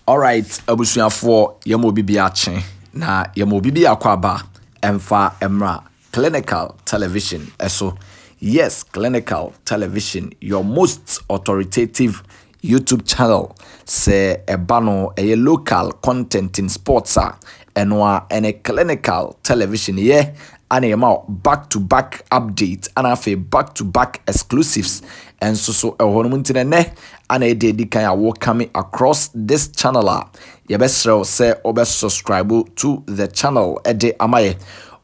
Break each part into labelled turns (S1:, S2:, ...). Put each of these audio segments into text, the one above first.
S1: All right, abusuafo yemo bibi ache na yemo bibi akwaba emfa emra clinical television eso. Yes, clinical television, your most authoritative YouTube channel. Se ebano a local content in sports enwa and a clinical television and a back to back update and a back to back exclusives and so a honumuntine ne and a dedi kan ya coming across this channel yebesrel say obe subscribe to the channel ede amaye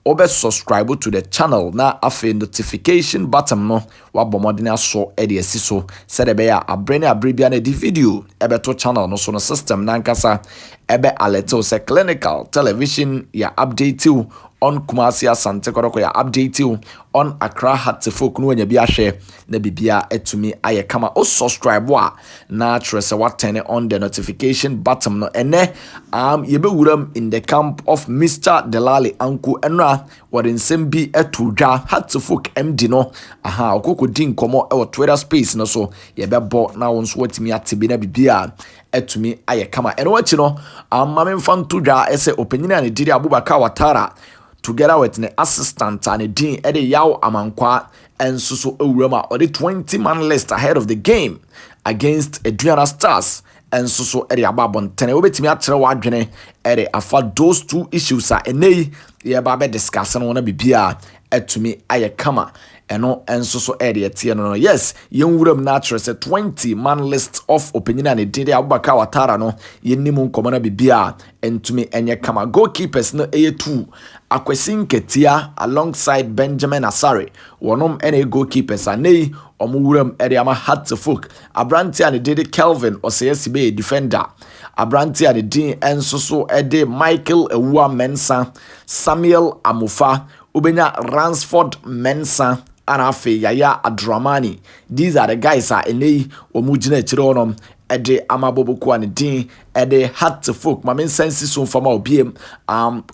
S1: obe subscribe to the channel na afe notification button no wabomodina so ede asiso said ebe ya abrene abribia na di video ebe to channel no so no system na nkasa ebe alert say clinical television ya update you on Kumasi Asante Koroko ya update you on Accra Hattifok no nya bi ahwe na bibia etumi aye kama o subscribe wa na trese what turn on the notification button no ene yebewuram in the camp of Mr. Delali Anku enra wore nsem bi etudwa Hattifok MD no aha okokodi nkomo e Twitter space no so yebebo na won so watimi atibi na bibia etumi aye kama eno wachi no mame mfantudwa ese opinion ne diri Abubakar Watara together with the assistant and the dean Eddie Yao Amankwa and Susu Urema or the 20-man list ahead of the game against Aduana Stars and Susu Eddie Ababon Tene Obetimi Atre Wadwene Eddie afa those two issues are ene ye ba be discussing one bibia etumi aye kama eno enso so area tie no yes yenwuram natural say 20-man list of opinion and dede Abubakar Watara no yennimu nkomo na bibia entumi enye kama goalkeepers no eye2 Akwesin Ketia alongside Benjamin Asare wonom ene goalkeepers anei omuwuram area ma Hattifok Abranti and dede Kelvin Oseyesibe defender Abranti and din enso so ede Michael Ewua Mensa Samuel Amufa Ubenya Ransford Mensa Anafe Yaya Adramani. These are the guys ene omujina chironom ede amaboboku and din ede Hattifok mamen sensi so fama obiem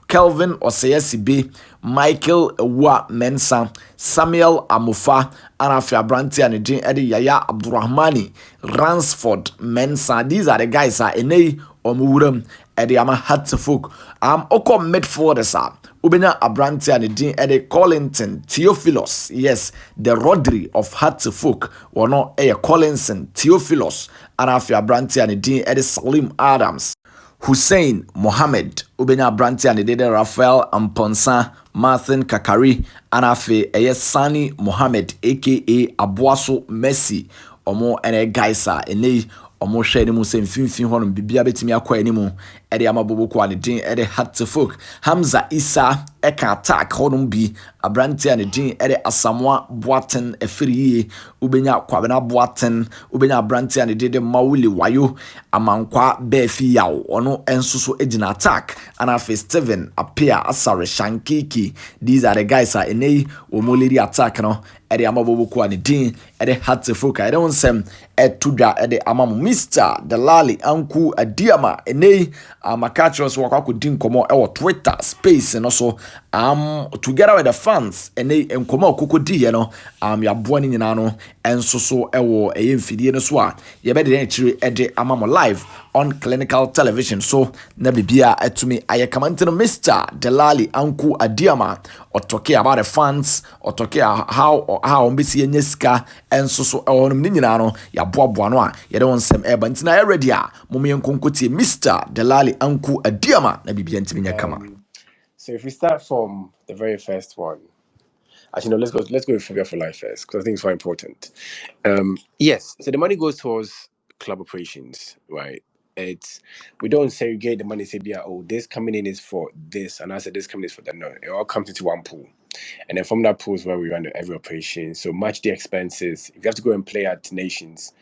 S1: Kelvin Oseyesibe Michael Ewua Mensa Samuel Amufa Anafe Abranti and din ede Yaya Abdurrahmani Ransford Mensa. These are the guys ene omuwuram ede ama Hattifok oko midfielders Ubenya Abranti and din ede Collington Theophilus. Yes, the Rodri of Hattifok wono Collinson Theophilus Anafi Abranti and din ede Salim Adams Hussein Mohammed Ubenya Abranti and dede Raphael Amponsa Martin Kakari Anafi Sani Mohammed aka Abuaso Messi omo ene guys ene omo hwe ni mu se mfimfin hono bibia betimi akwa ni mu ede amaboboko ane din ede Hattifok Hamza Isa eka attack hono bi Abranti ane din ede Asamoah Boateng efiriye ubenya kwabena Boateng ubenya Abranti ane dede Mawuli Wayo amankwa befi yawo ono ensuso ejina attack anafe Steven Apia Asare Shankiki. These are the guys ene omoliri attack no ede amaboboko ane din ede Hattifok ede onsem etudwa ede amamu Mr. Delali Anku Adiama ene makachos wakako din komo ewo Twitter space no so together with the fans ene enkomo kokodi no ya boani nyina no enso so ewo mfidie no so ye be de chiri ede amamu live on clinical television so na bibia etumi ayekama Mr. Delali Anku Adiama or talking about the fans or talking how mbisi enyeska enso so ewo no nyina no ya boaboa no ye de wonsem eba ntina ready momo yenkonkoti Mr. Delali Anku Adiama na bibia ntimi nyakama.
S2: So if we start from the very first one, actually no, let's go with Phobia for Life first because I think it's very important. Yes, so the money goes towards club operations, right? We don't segregate the money, say, yeah, oh, this coming in is for this, and I said this coming in is for that. No, it all comes into one pool. And then from that pool is where we run every operation. So match the expenses. If you have to go and play at nations,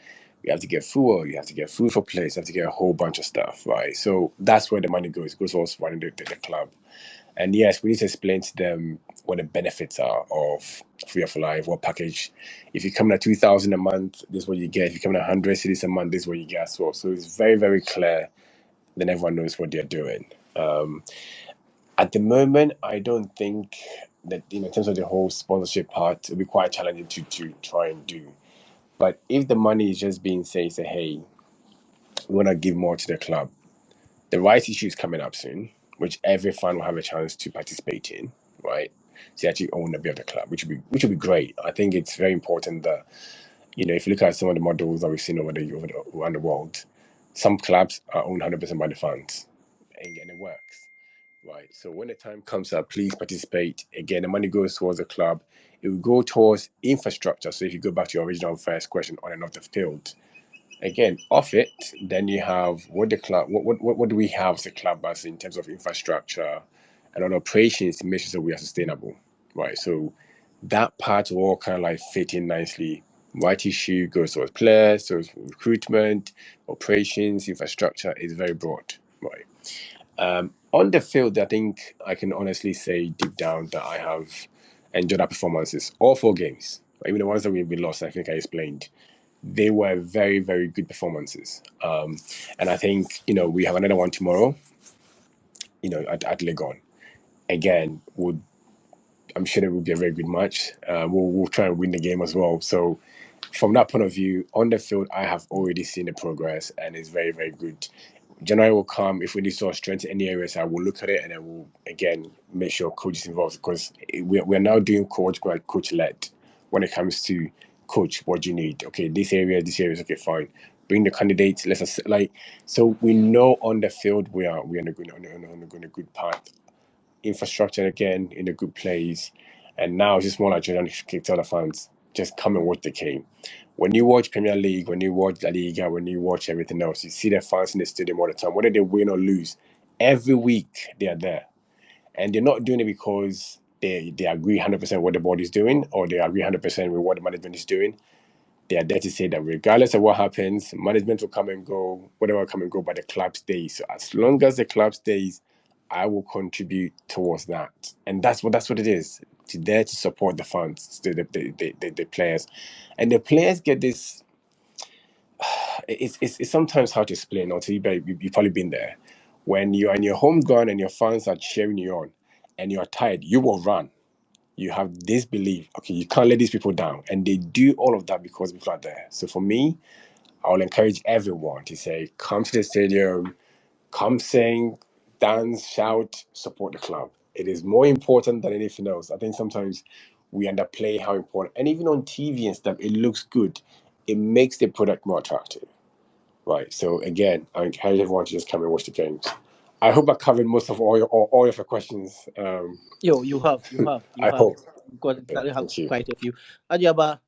S2: you have to get fuel, you have to get food for players, you have to get a whole bunch of stuff, right? So that's where the money goes. It goes also running the club. And yes, we need to explain to them what the benefits are of Free for Life, what package. If you come at 2,000 a month, this is what you get. If you come at 100 cities a month, this is what you get as well. So it's very, very clear. Then everyone knows what they're doing. At the moment, I don't think that in terms of the whole sponsorship part, it'll be quite challenging to try and do. But if the money is just being say, hey, we want to give more to the club, the rights issue is coming up soon, which every fan will have a chance to participate in, right? To actually own a bit of the club, which would be great. I think it's very important that if you look at some of the models that we've seen around the world, some clubs are owned 100% by the fans, and it works, right? So when the time comes up, please participate. Again, the money goes towards the club. It will go towards infrastructure. So if you go back to your original first question on and off the field, again, off it, then you have what the club, what do we have as a club as in terms of infrastructure and on operations to make sure that we are sustainable, right? So that part will all kind of like fit in nicely. Right issue goes towards players, so recruitment, operations, infrastructure is very broad, right? On the field, I think I can honestly say deep down that I have enjoyed our performances, all 4 games. Even the ones that we lost, I think I explained they were very, very good performances. And I think, we have another one tomorrow, at Legon. Again, I'm sure it will be a very good match. We'll try and win the game as well. So, from that point of view, on the field, I have already seen the progress and it's very, very good. January will come. If we need to strengthen any areas, I will look at it and then we'll again make sure coach is involved because we're now doing coach led when it comes to coach. What do you need? Okay, this area, is okay, fine. Bring the candidates. So we know on the field we're on a good path. Infrastructure again in a good place, and now it's just more like Jordan kicked out the fans. Just come and watch the game. When you watch Premier League, when you watch La Liga, when you watch everything else, you see the fans in the stadium all the time. Whether they win or lose, every week they are there, and they're not doing it because they agree 100% what the board is doing or they agree 100% with what the management is doing. They are there to say that regardless of what happens, management will come and go, whatever will come and go, but the club stays. So as long as the club stays, I will contribute towards that, and that's what it is. To there to support the fans, the players, and the players get this. It's sometimes hard to explain until you've probably been there. When you're in your home ground and your fans are cheering you on, and you're tired, you will run. You have this belief, okay, you can't let these people down, and they do all of that because people are there. So for me, I will encourage everyone to say, come to the stadium, come sing, dance, shout, support the club. It is more important than anything else. I think sometimes we underplay how important, and even on TV and stuff, it looks good. It makes the product more attractive, right? So again, I encourage everyone to just come and watch the games. I hope I covered most of all of your questions.
S3: Yo, you have, you have, you
S2: I
S3: have.
S2: hope.
S3: Got
S2: Yeah,
S3: I have
S2: thank you.
S3: quite a few. Adiaba,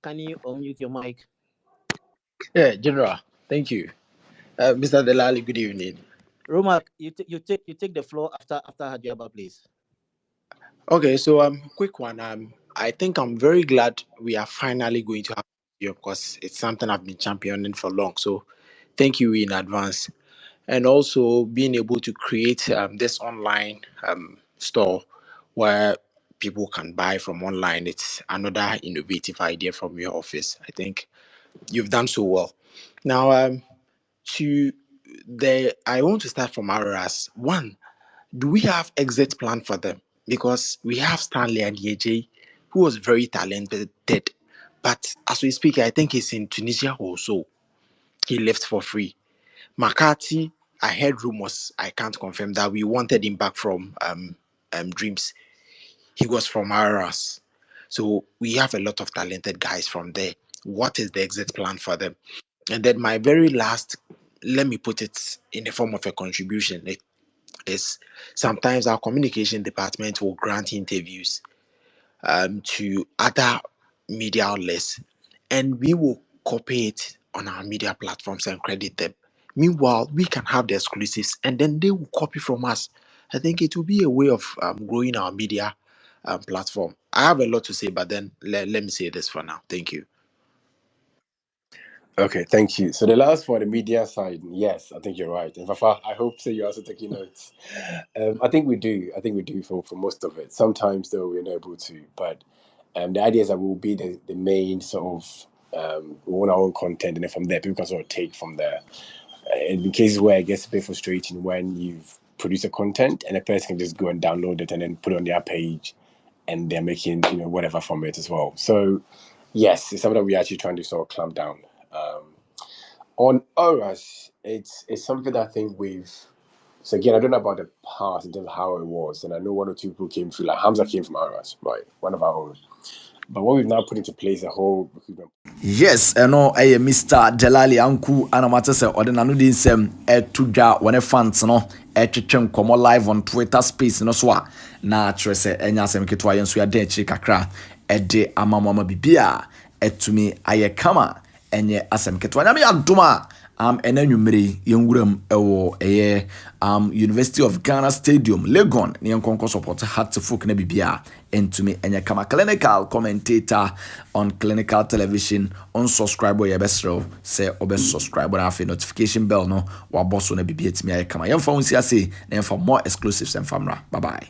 S3: can you unmute your mic?
S4: Yeah, General. Thank you. Mr. Delali, good evening.
S3: Romak, you take the floor after Hadiaba, please.
S4: Okay, so quick one. I think I'm very glad we are finally going to have you because it's something I've been championing for long. So thank you in advance. And also being able to create this online store where people can buy from online. It's another innovative idea from your office. I think you've done so well. Now, to I want to start from Araras. One, do we have exit plan for them? Because we have Stanley and AJ, who was very talented, but as we speak, I think he's in Tunisia also. He left for free. McCarthy, I heard rumors. I can't confirm that we wanted him back from Dreams. He was from Aras. So we have a lot of talented guys from there. What is the exit plan for them? And then my very last, let me put it in the form of a contribution, is sometimes our communication department will grant interviews to other media outlets and we will copy it on our media platforms and credit them. Meanwhile, we can have the exclusives and then they will copy from us. I think it will be a way of growing our media platform. I have a lot to say, but then let me say this for now. Thank you.
S2: Okay, thank you. So the last for the media side, yes, I think you're right. And Fafa, I hope so you're also taking notes. I think we do. I think we do for most of it. Sometimes though we're not able to, but the idea is that we'll be the main sort of we want our own content, and then from there people can sort of take from there. In cases where it gets a bit frustrating when you've produced a content and a person can just go and download it and then put it on their page and they're making whatever from it as well. So yes, it's something that we're actually trying to sort of clamp down. On auras, it's something that I think we've. So again, I don't know about the past in terms of how it was, and I know one or two people came through. Like Hamza came from auras, right? One of our own. But what we've now put into place a whole recruitment.
S1: Yes, ɛno ɛyɛ Mr. Delali Anku anamate sɛ ɔde n'ano de nsɛm ɛto dwa wɔne fans no ɛtwetwe nkɔmmɔ live on Twitter space no so a na kyerɛ sɛ ɛnyɛ asɛm ketewa yɛn nso yɛada akyiri kakra ɛde ama bibia ɛtumi ayɛ kama ɛnyɛ asɛm ketewa nyame adom a ɛna nwummere yɛnwuram ɛwɔ ɛyɛ University of Ghana Stadium Legon ne yɛnkɔnkɔ support Heartfolk na bibia ɛntumi ɛnyɛ kama. Clinical commentator on Clinical Television on subscribe yɛ bɛsrɛw sɛ ɔbɛ subscribe na afei notification bell no wabɔ so na bibia ɛtumi ayɛ kama. Yɛmfa wo nsi ase na yɛmfa more exclusives ɛmfa mmra. Bye bye.